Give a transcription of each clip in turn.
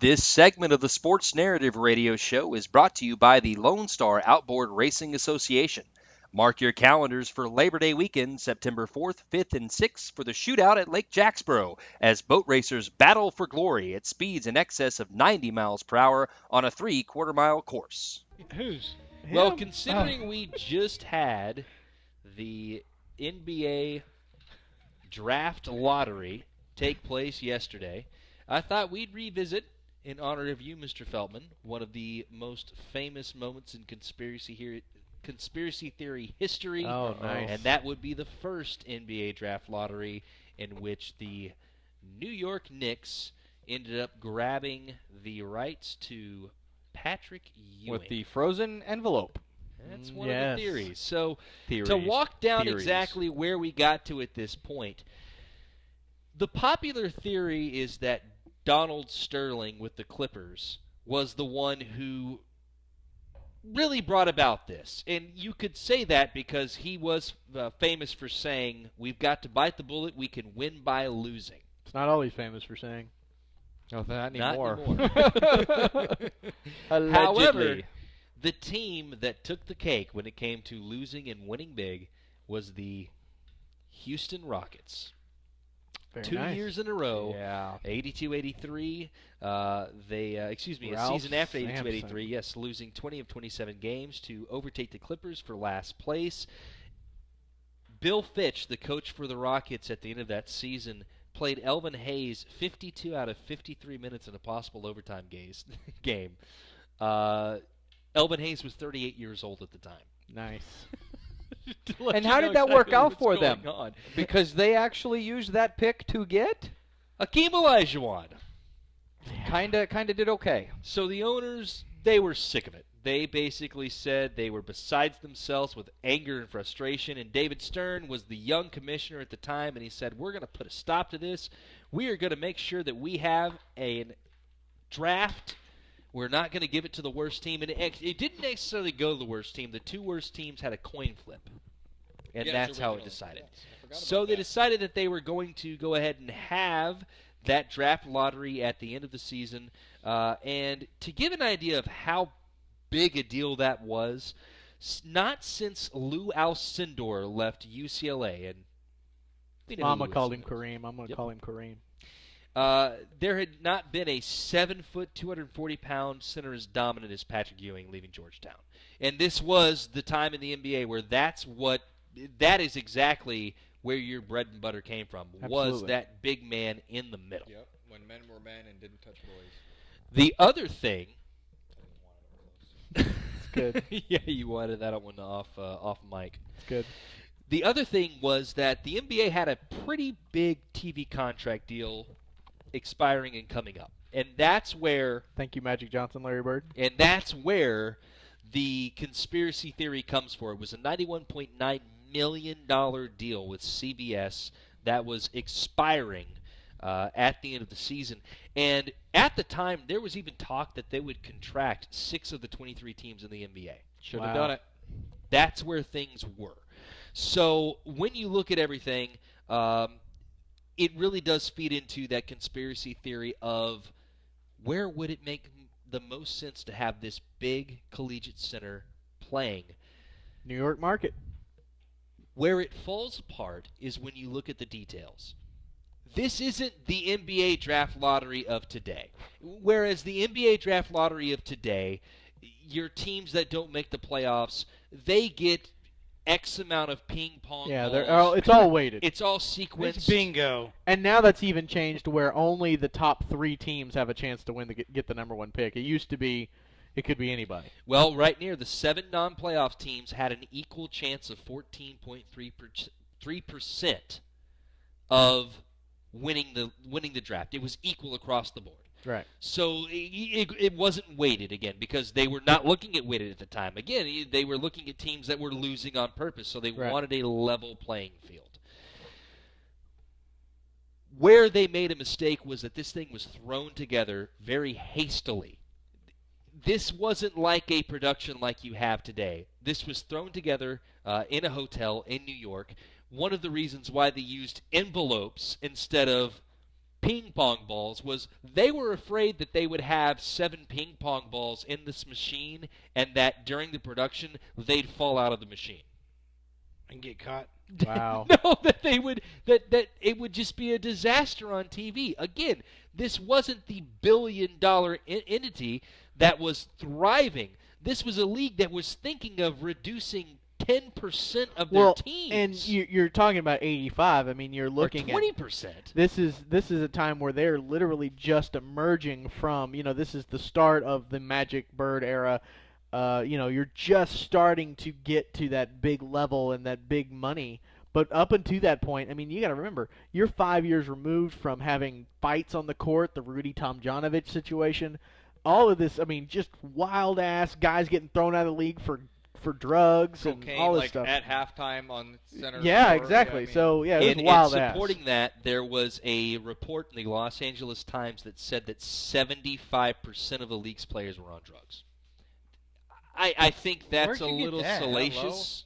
This segment of the Sports Narrative Radio Show is brought to you by the Lone Star Outboard Racing Association. Mark your calendars for Labor Day weekend, September 4th, 5th, and 6th for the shootout at Lake Jacksboro as boat racers battle for glory at speeds in excess of 90 miles per hour on a 3/4-mile course. Whose? Well, considering we just had the NBA draft lottery take place yesterday, I thought we'd revisit, in honor of you, Mr. Feltman, one of the most famous moments in conspiracy theory history. Oh, nice. And that would be the first NBA draft lottery in which the New York Knicks ended up grabbing the rights to Patrick Ewing. With the frozen envelope. That's one of the theories. So Theories. to walk down Theories. exactly where we got to at this point, the popular theory is that Donald Sterling with the Clippers was the one who really brought about this. And you could say that because he was famous for saying, we've got to bite the bullet, we can win by losing. It's not all he's famous for saying. Oh, not Not anymore. Allegedly. However, the team that took the cake when it came to losing and winning big was the Houston Rockets. Very 2 nice. years in a row, Yeah. 82-83. A Ralph season after 82-83, Sampson. yes, losing 20 of 27 games to overtake the Clippers for last place. Bill Fitch, the coach for the Rockets at the end of that season, played Elvin Hayes 52 out of 53 minutes in a possible overtime game. Elvin Hayes was 38 years old at the time. Nice. And how did that work out for them? On. Because they actually used that pick to get? Akeem Olajuwon. Kinda did okay. So the owners, they were sick of it. They basically said they were besides themselves with anger and frustration, and David Stern was the young commissioner at the time, and he said, we're going to put a stop to this. We are going to make sure that we have a draft. We're not going to give it to the worst team. And it didn't necessarily go to the worst team. The two worst teams had a coin flip, and that's how it decided. So they decided that they were going to go ahead and have that draft lottery at the end of the season. And to give an idea of how big a deal that was, not since Lou Alcindor left UCLA. And Mama called him Kareem. I'm going to call him Kareem. There had not been a 7-foot, 240-pound center as dominant as Patrick Ewing leaving Georgetown. And this was the time in the NBA where that is exactly where your bread and butter came from, was Absolutely. that big man in the middle. Yep, when men were men and didn't touch boys. The other thing, It's good. yeah, you wanted that one off mic. It's good. The other thing was that the NBA had a pretty big TV contract deal expiring and coming up. And that's where Thank you, Magic Johnson, Larry Bird. the conspiracy theory comes for. It was a $91.9 million deal with CBS that was expiring at the end of the season. And at the time, there was even talk that they would contract 6 of the 23 teams in the NBA. Should Wow. have done it. That's where things were. So when you look at everything, it really does feed into that conspiracy theory of where would it make the most sense to have this big collegiate center playing. New York market. Where it falls apart is when you look at the details. This isn't the NBA draft lottery of today. Whereas the NBA draft lottery of today, your teams that don't make the playoffs, they get X amount of ping pong Yeah, balls. it's all weighted. It's all sequenced. It's bingo. And now that's even changed to where only the top 3 teams have a chance to get the number 1 pick. It used to be it could be anybody. Well, right near the 7 non-playoff teams had an equal chance of 14.3% of winning the draft. It was equal across the board. Right. So it wasn't weighted again because they were not looking at weighted at the time. Again, they were looking at teams that were losing on purpose, so they wanted a level playing field. Where they made a mistake was that this thing was thrown together very hastily. This wasn't like a production like you have today. This was thrown together in a hotel in New York. One of the reasons why they used envelopes instead of ping pong balls was they were afraid that they would have 7 ping pong balls in this machine and that during the production they'd fall out of the machine. And get caught. Wow. No, that they would that it would just be a disaster on TV. Again, this wasn't the billion-dollar entity that was thriving. This was a league that was thinking of reducing 10% of their teams. And you're talking about 85. I mean, you're or looking 20%. at this is a time where they're literally just emerging from, this is the start of the Magic Bird era. You're just starting to get to that big level and that big money. But up until that point, I mean, you got to remember, you're 5 years removed from having fights on the court, the Rudy Tomjanovich situation, all of this. I mean, just wild ass guys getting thrown out of the league for drugs Cocaine, and all this like stuff. at halftime on center. Yeah, court. exactly. I mean, So yeah, it was And wild ass. supporting that, there was a report in the Los Angeles Times that said that 75% of the league's players were on drugs. I think that's Where'd a you get little that? That salacious.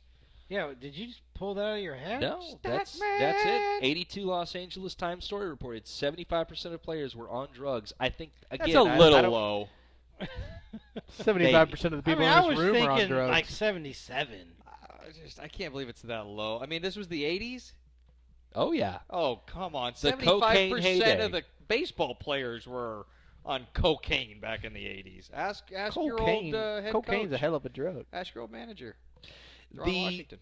Yeah, did you just pull that out of your head? No, that's it. 82 Los Angeles Times story reported 75% of players were on drugs. I think again That's a I little don't- low. 75% of the people I in was this room are on thinking drugs. like 77. I can't believe it's that low. I mean, this was the 80s? Oh yeah. Oh, come on. The cocaine 75% heyday. of the baseball players were on cocaine back in the 80s. Ask your old head Cocaine's coach. a hell of a drug. Ask your old manager. Ron The Washington.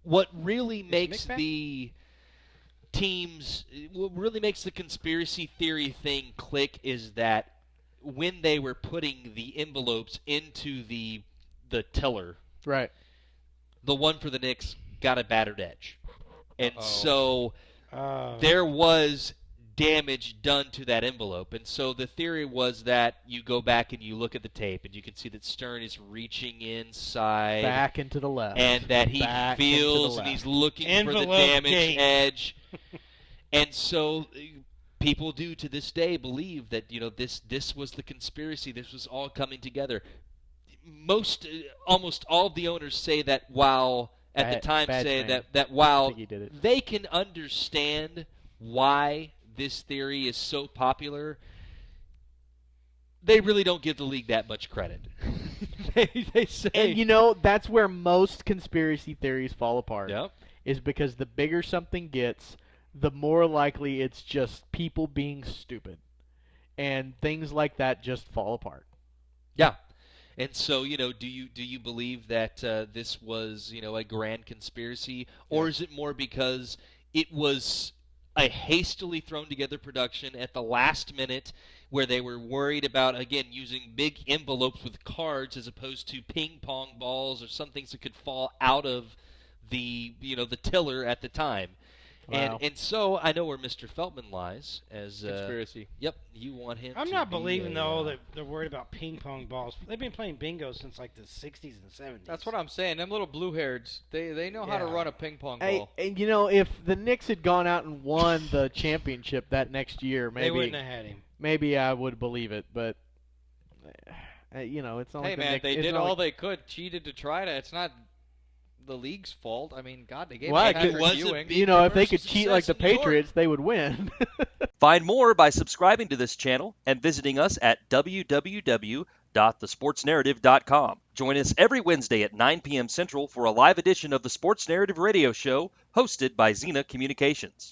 what really Mick makes fan? the teams, what really makes the conspiracy theory thing click is that when they were putting the envelopes into the tiller, Right. the one for the Knicks got a battered edge. And Uh-oh. so Oh. there was damage done to that envelope. And so the theory was that you go back and you look at the tape and you can see that Stern is reaching inside Back and to the left. and that he Back and to the feels and left. he's looking for Envelope the damaged gate. edge. And so people do to this day believe that this was the conspiracy. This was all coming together. Almost all of the owners say that while at the time Badge say man. that I while think he did it. they can understand why this theory is so popular, they really don't give the league that much credit. they say, And that's where most conspiracy theories fall apart. Yep. Is because the bigger something gets, the more likely it's just people being stupid. And things like that just fall apart. Yeah. And so, do you believe that this was, a grand conspiracy, or is it more because it was a hastily thrown together production at the last minute where they were worried about, again, using big envelopes with cards as opposed to ping pong balls or some things that could fall out of the tiller at the time? Wow. And so I know where Mr. Feltman lies as Conspiracy. Yep, you want him. I'm to not be believing a, though that they're worried about ping pong balls. They've been playing bingo since like the 60s and 70s. That's what I'm saying. Them little blue-hairs, they know how to Yeah. run a ping pong Hey, ball. and if the Knicks had gone out and won the championship that next year, They wouldn't have had him. maybe I would believe it. But it's not Hey, like the man, Knicks. they it's did not all like, they could. Cheated to try to. It's not the league's fault. I mean, God, they gave Well, Patrick it was a Ewing. big- if they could commercial cheat like the success in New York. Patriots, they would win. Find more by subscribing to this channel and visiting us at www.thesportsnarrative.com. Join us every Wednesday at 9 p.m. Central for a live edition of the Sports Narrative Radio Show hosted by Xena Communications.